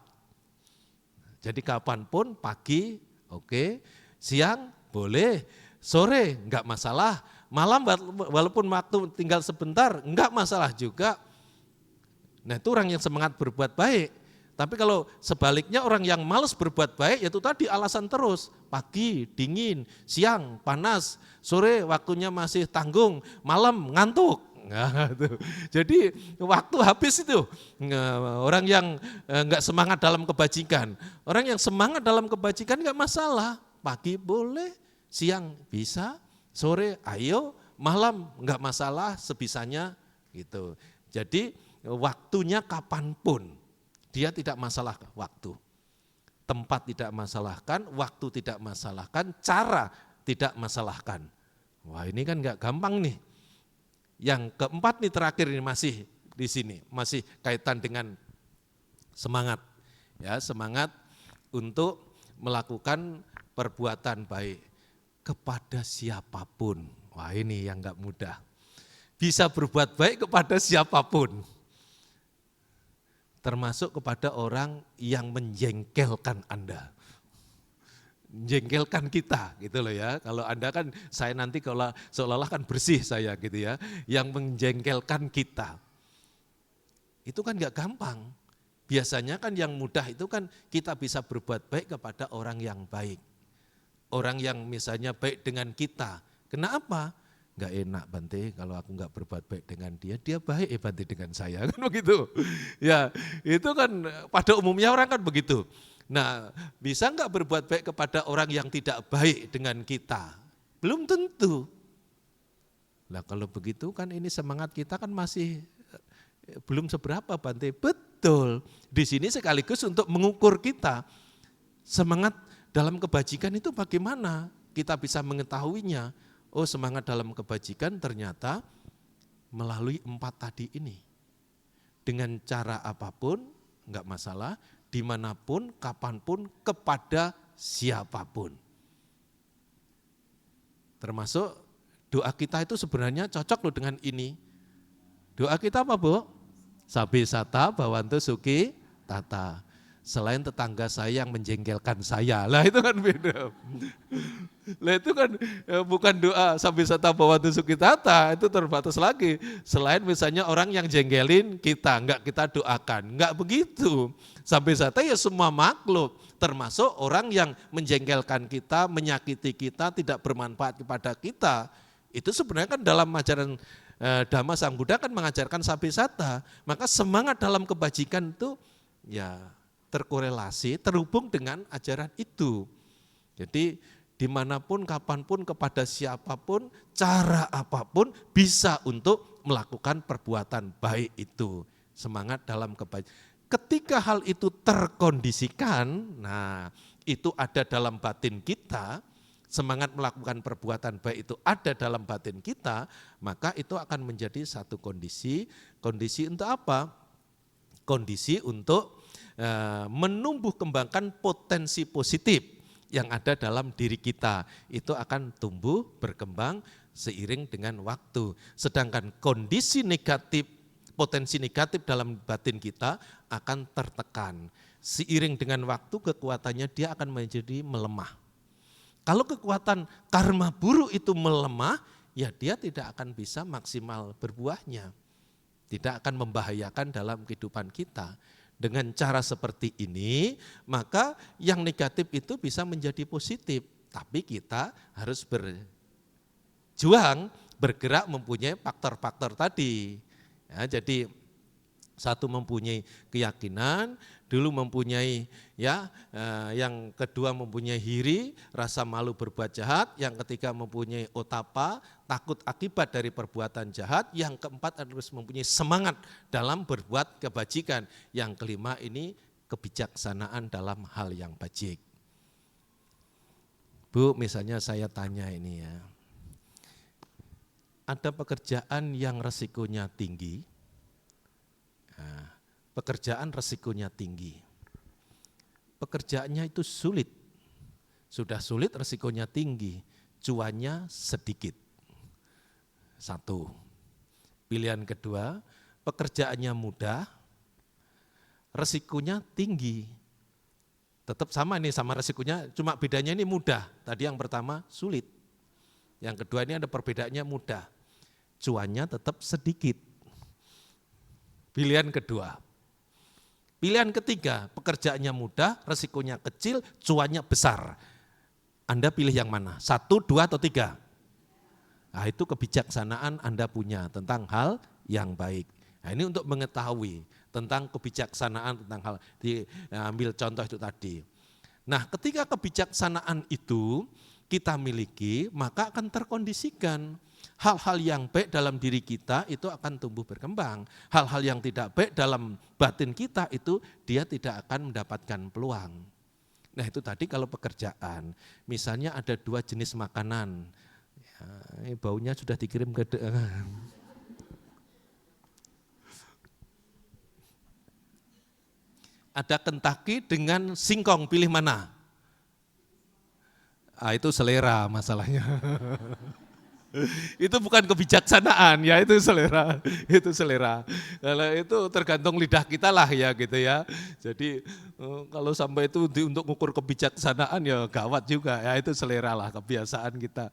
Jadi kapanpun, pagi, oke, siang boleh, sore enggak masalah, malam walaupun waktu tinggal sebentar enggak masalah juga. Nah itu orang yang semangat berbuat baik. Tapi kalau sebaliknya orang yang malas berbuat baik, yaitu tadi alasan terus. Pagi dingin, siang panas, sore waktunya masih tanggung, malam ngantuk. Nah, jadi waktu habis itu. Orang yang enggak semangat dalam kebajikan. Orang yang semangat dalam kebajikan enggak masalah. Pagi boleh, siang bisa, sore ayo, malam enggak masalah sebisanya gitu. Jadi waktunya kapanpun. Dia tidak masalah waktu, tempat tidak masalahkan, waktu tidak masalahkan, cara tidak masalahkan. Wah ini kan enggak gampang nih. Yang keempat nih terakhir ini masih di sini, masih kaitan dengan semangat. Ya, semangat untuk melakukan perbuatan baik kepada siapapun. Wah ini yang enggak mudah. Bisa berbuat baik kepada siapapun. Termasuk kepada orang yang menjengkelkan Anda. Menjengkelkan kita gitu loh ya. Kalau Anda kan saya nanti kalau seolah-olah kan bersih saya gitu ya. Yang menjengkelkan kita. Itu kan gak gampang. Biasanya kan yang mudah itu kan kita bisa berbuat baik kepada orang yang baik. Orang yang misalnya baik dengan kita. Kenapa? Gak enak Bante kalau aku gak berbuat baik dengan dia, dia baik Bante dengan saya, kan begitu. Ya itu kan pada umumnya orang kan begitu. Nah bisa gak berbuat baik kepada orang yang tidak baik dengan kita? Belum tentu. Nah kalau begitu kan ini semangat kita kan masih belum seberapa Bante. Betul, di sini sekaligus untuk mengukur kita. Semangat dalam kebajikan itu bagaimana kita bisa mengetahuinya. Oh semangat dalam kebajikan ternyata melalui 4 tadi ini. Dengan cara apapun, enggak masalah, dimanapun, kapanpun, kepada siapapun. Termasuk doa kita itu sebenarnya cocok loh dengan ini. Doa kita apa Bu? Sabi sata bawantu suki tata. Selain tetangga saya yang menjengkelkan saya, lah itu kan beda. Lah itu kan bukan doa sambil sata bawantu suki tata, itu terbatas lagi. Selain misalnya orang yang jengkelin kita, enggak kita doakan, enggak begitu. Sambil sata ya semua makhluk, termasuk orang yang menjengkelkan kita, menyakiti kita, tidak bermanfaat kepada kita. Itu sebenarnya kan dalam ajaran Dhamma Sang Buddha kan mengajarkan sabi sata. Maka semangat dalam kebajikan itu ya terkorelasi, terhubung dengan ajaran itu. Jadi dimanapun, kapanpun, kepada siapapun, cara apapun bisa untuk melakukan perbuatan baik itu. Semangat dalam kebajikan. Ketika hal itu terkondisikan, nah itu ada dalam batin kita, semangat melakukan perbuatan baik itu ada dalam batin kita, maka itu akan menjadi satu kondisi. Kondisi untuk apa? Kondisi untuk menumbuh kembangkan potensi positif yang ada dalam diri kita. Itu akan tumbuh, berkembang seiring dengan waktu. Sedangkan kondisi negatif, potensi negatif dalam batin kita akan tertekan. Seiring dengan waktu kekuatannya dia akan menjadi melemah. Kalau kekuatan karma buruk itu melemah, ya dia tidak akan bisa maksimal berbuahnya. Tidak akan membahayakan dalam kehidupan kita. Dengan cara seperti ini, maka yang negatif itu bisa menjadi positif. tapi kita harus berjuang, bergerak mempunyai faktor-faktor tadi. Ya, jadi satu mempunyai keyakinan, dulu mempunyai yang kedua mempunyai hiri, rasa malu berbuat jahat, yang ketiga mempunyai otapa, takut akibat dari perbuatan jahat, yang keempat harus mempunyai semangat dalam berbuat kebajikan, yang kelima ini kebijaksanaan dalam hal yang bajik. Bu, misalnya saya tanya ini ya, ada pekerjaan yang resikonya tinggi, pekerjaan resikonya tinggi, pekerjaannya itu sulit, sudah sulit resikonya tinggi, cuannya sedikit. Satu. Pilihan kedua, pekerjaannya mudah, resikonya tinggi. Tetap sama nih, sama resikonya, cuma bedanya ini mudah. Tadi yang pertama sulit, yang kedua ini ada perbedaannya mudah, cuannya tetap sedikit. Pilihan kedua. Pilihan ketiga, pekerjaannya mudah, resikonya kecil, cuannya besar. Anda pilih yang mana? 1, 2, atau 3? Nah, itu kebijaksanaan Anda punya tentang hal yang baik. Nah, ini untuk mengetahui tentang kebijaksanaan, tentang hal, diambil contoh itu tadi. Nah, ketika kebijaksanaan itu kita miliki, maka akan terkondisikan. Hal-hal yang baik dalam diri kita itu akan tumbuh berkembang. Hal-hal yang tidak baik dalam batin kita itu dia tidak akan mendapatkan peluang. Nah itu tadi kalau pekerjaan, misalnya ada 2 jenis makanan, ya, baunya sudah dikirim ke ada Kentucky dengan singkong, pilih mana? Itu selera masalahnya. Itu bukan kebijaksanaan ya, itu selera, itu selera. Kalau itu tergantung lidah kita lah ya gitu ya. Jadi kalau sampai itu untuk mengukur kebijaksanaan ya gawat juga ya, itu selera lah, kebiasaan kita.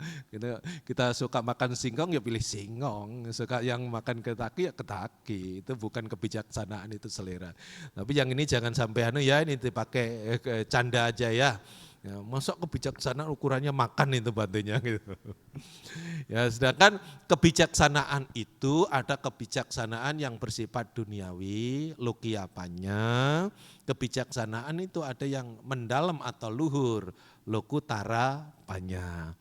Kita suka makan singkong ya pilih singkong, suka yang makan ketaki ya ketaki. Itu bukan kebijaksanaan, itu selera. Tapi yang ini jangan sampai ini dipakai canda aja ya. Ya, masa kebijaksanaan ukurannya makan itu bantunya gitu. Ya, sedangkan kebijaksanaan itu ada kebijaksanaan yang bersifat duniawi, lokiyapanya. Kebijaksanaan itu ada yang mendalam atau luhur, lokutara panya.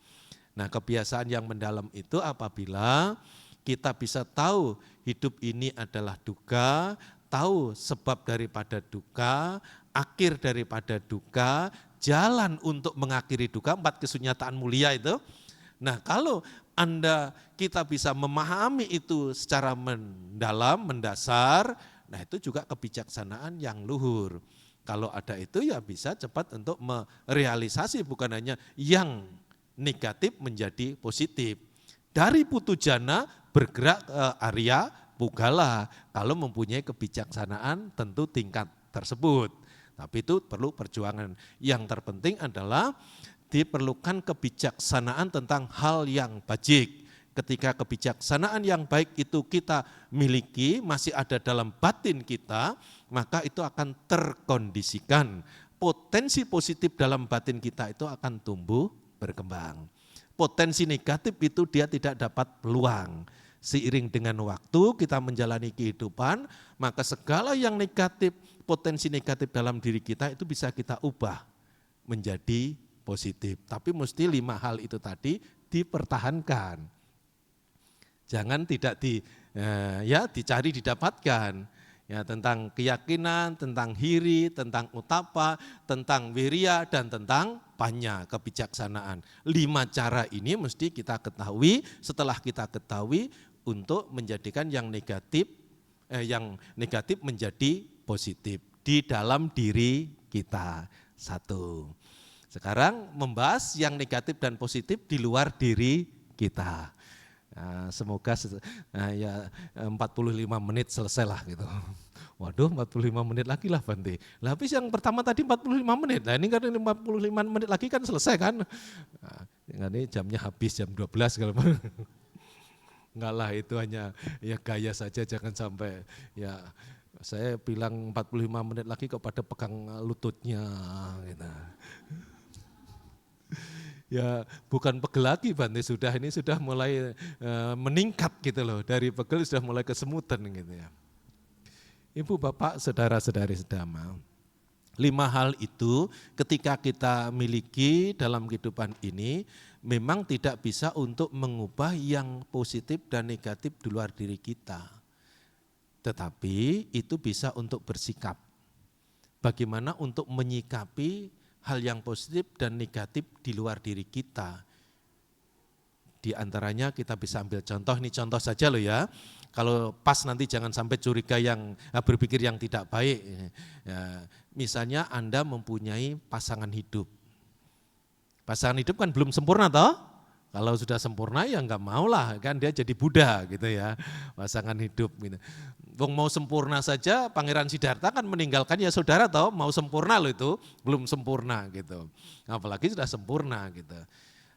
Nah, kebiasaan yang mendalam itu apabila kita bisa tahu hidup ini adalah duka, tahu sebab daripada duka, akhir daripada duka, jalan untuk mengakhiri duka, 4 kesunyataan mulia itu. Nah kalau kita bisa memahami itu secara mendalam, mendasar, nah itu juga kebijaksanaan yang luhur. Kalau ada itu ya bisa cepat untuk merealisasi, bukan hanya yang negatif menjadi positif. Dari putujana bergerak ke Arya Pugala, kalau mempunyai kebijaksanaan tentu tingkat tersebut. Tapi itu perlu perjuangan. Yang terpenting adalah diperlukan kebijaksanaan tentang hal yang bajik. Ketika kebijaksanaan yang baik itu kita miliki, masih ada dalam batin kita, maka itu akan terkondisikan. Potensi positif dalam batin kita itu akan tumbuh berkembang. Potensi negatif itu dia tidak dapat peluang. Seiring dengan waktu kita menjalani kehidupan, maka segala yang negatif, potensi negatif dalam diri kita itu bisa kita ubah menjadi positif. Tapi mesti 5 hal itu tadi dipertahankan. Jangan tidak dicari didapatkan. Ya, tentang keyakinan, tentang hiri, tentang utapa, tentang wiria, dan tentang panya, kebijaksanaan. 5 cara ini mesti kita ketahui, setelah kita ketahui untuk menjadikan yang negatif menjadi positif di dalam diri kita. 1. Sekarang membahas yang negatif dan positif di luar diri kita. Nah, semoga 45 menit selesai lah gitu. Waduh 45 menit lagi lah Bante. Lah habis yang pertama tadi 45 menit, nah ini kan 45 menit lagi kan selesai kan. Nah, ini jamnya habis jam 12 kalau enggak lah, itu hanya ya gaya saja, jangan sampai ya saya bilang 45 menit lagi kepada pegang lututnya gitu. Ya bukan pegel lagi Bante, ini sudah mulai meningkat gitu loh, dari pegel sudah mulai kesemutan gitu ya. Ibu bapak saudara-saudari sedama, 5 hal itu ketika kita miliki dalam kehidupan ini memang tidak bisa untuk mengubah yang positif dan negatif di luar diri kita. Tetapi itu bisa untuk bersikap. Bagaimana untuk menyikapi hal yang positif dan negatif di luar diri kita. Di antaranya kita bisa ambil contoh, ini contoh saja loh ya. Kalau pas nanti jangan sampai curiga yang berpikir yang tidak baik. Ya, misalnya Anda mempunyai pasangan hidup. Pasangan hidup kan belum sempurna toh? Kalau sudah sempurna ya enggak maulah kan dia jadi Buddha gitu ya. Pasangan hidup gitu. Wong mau sempurna saja Pangeran Siddhartha kan meninggalkan ya saudara toh, mau sempurna loh itu, belum sempurna gitu. Apalagi sudah sempurna gitu.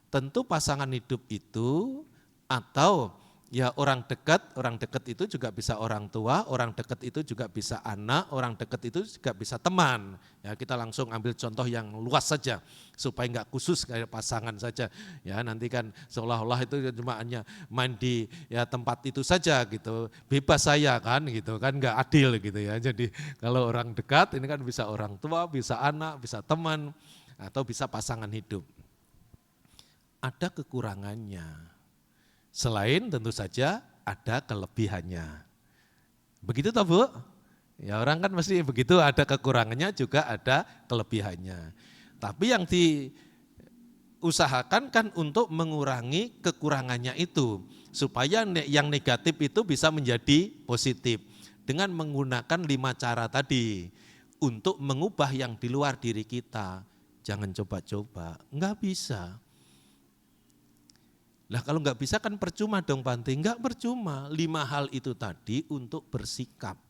Tentu pasangan hidup itu atau ya orang dekat itu juga bisa orang tua, orang dekat itu juga bisa anak, orang dekat itu juga bisa teman. Ya kita langsung ambil contoh yang luas saja supaya enggak khusus kayak pasangan saja. Ya nanti kan seolah-olah itu cuma hanya main di ya tempat itu saja gitu. Bebas saya kan gitu kan, enggak adil gitu ya. Jadi kalau orang dekat ini kan bisa orang tua, bisa anak, bisa teman atau bisa pasangan hidup. Ada kekurangannya. Selain tentu saja ada kelebihannya. Begitu toh Bu? Ya orang kan mesti begitu, ada kekurangannya juga ada kelebihannya. Tapi yang diusahakan kan untuk mengurangi kekurangannya itu. Supaya yang negatif itu bisa menjadi positif. Dengan menggunakan 5 cara tadi. Untuk mengubah yang di luar diri kita. Jangan coba-coba, enggak bisa. Lah kalau enggak bisa kan percuma dong Bante, enggak percuma. 5 hal itu tadi untuk bersikap,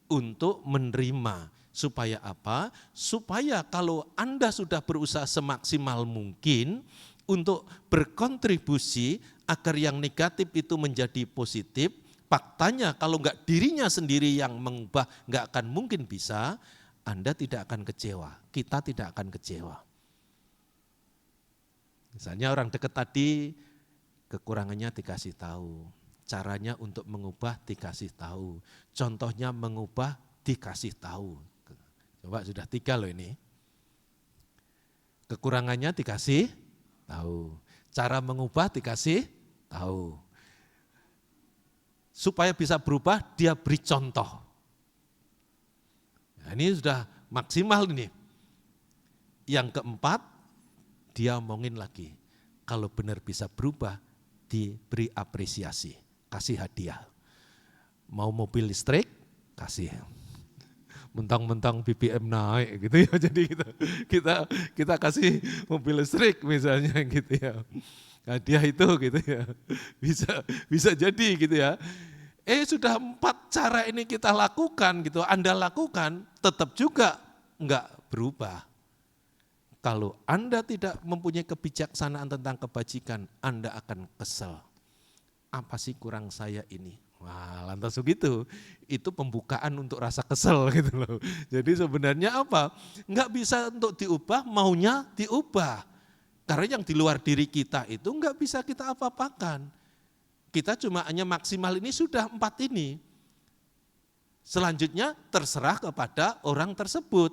untuk menerima. Supaya apa? Supaya kalau Anda sudah berusaha semaksimal mungkin untuk berkontribusi agar yang negatif itu menjadi positif, faktanya kalau enggak dirinya sendiri yang mengubah enggak akan mungkin bisa, Anda tidak akan kecewa, kita tidak akan kecewa. Misalnya orang dekat tadi kekurangannya dikasih tahu, caranya untuk mengubah dikasih tahu, contohnya mengubah dikasih tahu. Coba sudah 3 loh ini. Kekurangannya dikasih tahu, cara mengubah dikasih tahu. Supaya bisa berubah dia beri contoh. Nah, ini sudah maksimal ini. Yang keempat, dia omongin lagi, kalau benar bisa berubah, diberi apresiasi, kasih hadiah. Mau mobil listrik, kasih. Mentang-mentang BBM naik gitu ya, jadi kita kasih mobil listrik misalnya gitu ya. Hadiah itu gitu ya, bisa jadi gitu ya. Sudah 4 cara ini kita lakukan gitu, Anda lakukan, tetap juga enggak berubah. Kalau Anda tidak mempunyai kebijaksanaan tentang kebajikan, Anda akan kesel. Apa sih kurang saya ini? Wah, lantas begitu. Itu pembukaan untuk rasa kesel gitu loh. Jadi sebenarnya apa? Enggak bisa untuk diubah, maunya diubah. Karena yang di luar diri kita itu enggak bisa kita apa-apakan. Kita cuma hanya maksimal ini sudah 4 ini. Selanjutnya terserah kepada orang tersebut.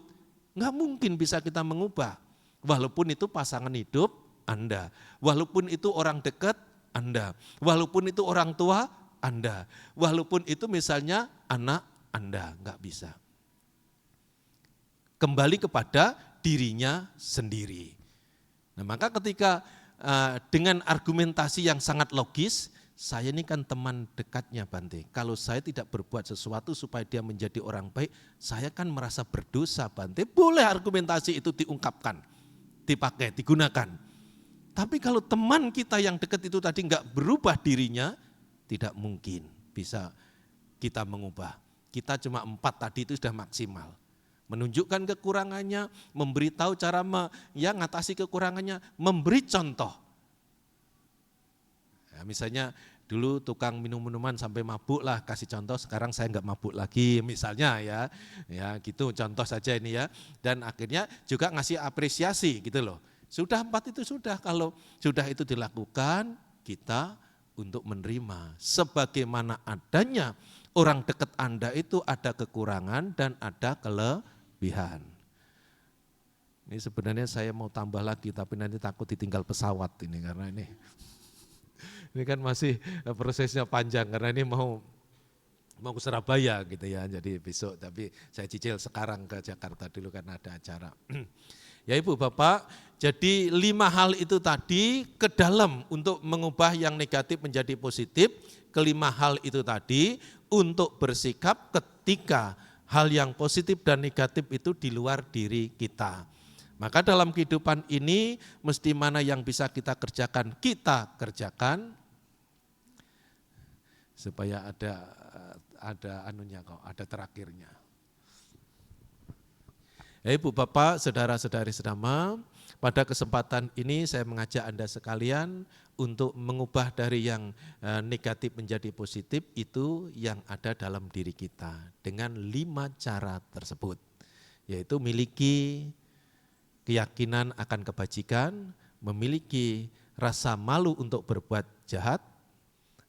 Enggak mungkin bisa kita mengubah. Walaupun itu pasangan hidup Anda, walaupun itu orang dekat Anda, walaupun itu orang tua Anda, walaupun itu misalnya anak Anda, enggak bisa. Kembali kepada dirinya sendiri. Nah maka ketika dengan argumentasi yang sangat logis, saya ini kan teman dekatnya Bante. Kalau saya tidak berbuat sesuatu supaya dia menjadi orang baik, saya kan merasa berdosa Bante. Boleh argumentasi itu diungkapkan, dipakai, digunakan. Tapi kalau teman kita yang dekat itu tadi enggak berubah dirinya, tidak mungkin bisa kita mengubah. Kita cuma 4 tadi itu sudah maksimal. Menunjukkan kekurangannya, memberitahu cara mengatasi kekurangannya, memberi contoh. Ya, misalnya dulu tukang minum-minuman sampai mabuk lah, kasih contoh sekarang saya enggak mabuk lagi misalnya ya gitu contoh saja ini ya. Dan akhirnya juga ngasih apresiasi gitu loh. Sudah 4 itu sudah, kalau sudah itu dilakukan, kita untuk menerima. Sebagaimana adanya orang dekat Anda itu ada kekurangan dan ada kelebihan. Ini sebenarnya saya mau tambah lagi, tapi nanti takut ditinggal pesawat ini, karena ini kan masih prosesnya panjang, karena ini mau ke Surabaya gitu ya, jadi besok, tapi saya cicil sekarang ke Jakarta dulu karena ada acara. Ya Ibu Bapak, jadi 5 hal itu tadi ke dalam untuk mengubah yang negatif menjadi positif, kelima hal itu tadi untuk bersikap ketika hal yang positif dan negatif itu di luar diri kita. Maka dalam kehidupan ini mesti mana yang bisa kita kerjakan supaya ada anunya kok, ada terakhirnya. Ya Ibu Bapak, saudara-saudari sedama, pada kesempatan ini saya mengajak Anda sekalian untuk mengubah dari yang negatif menjadi positif itu yang ada dalam diri kita dengan 5 cara tersebut, yaitu miliki keyakinan akan kebajikan, memiliki rasa malu untuk berbuat jahat,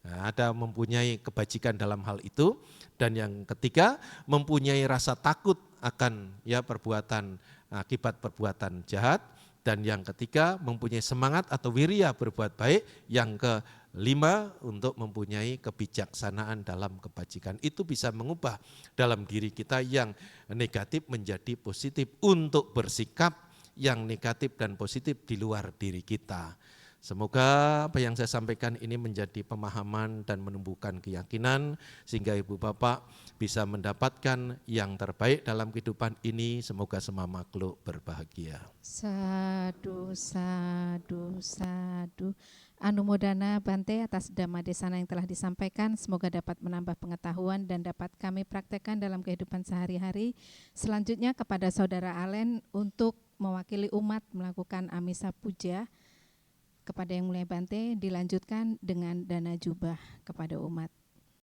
ada mempunyai kebajikan dalam hal itu, dan yang ketiga mempunyai rasa takut akan perbuatan akibat perbuatan jahat, dan yang ketiga mempunyai semangat atau wirya berbuat baik, yang kelima untuk mempunyai kebijaksanaan dalam kebajikan. Itu bisa mengubah dalam diri kita yang negatif menjadi positif untuk bersikap yang negatif dan positif di luar diri kita. Semoga apa yang saya sampaikan ini menjadi pemahaman dan menumbuhkan keyakinan sehingga Ibu Bapak bisa mendapatkan yang terbaik dalam kehidupan ini. Semoga semua makhluk berbahagia. Sadu, sadu, sadu. Anumodana Bante atas Dhamma Desana yang telah disampaikan, semoga dapat menambah pengetahuan dan dapat kami praktekkan dalam kehidupan sehari-hari. Selanjutnya kepada Saudara Alen untuk mewakili umat melakukan Amisa Puja. Kepada Yang Mulia Bante dilanjutkan dengan dana jubah kepada umat.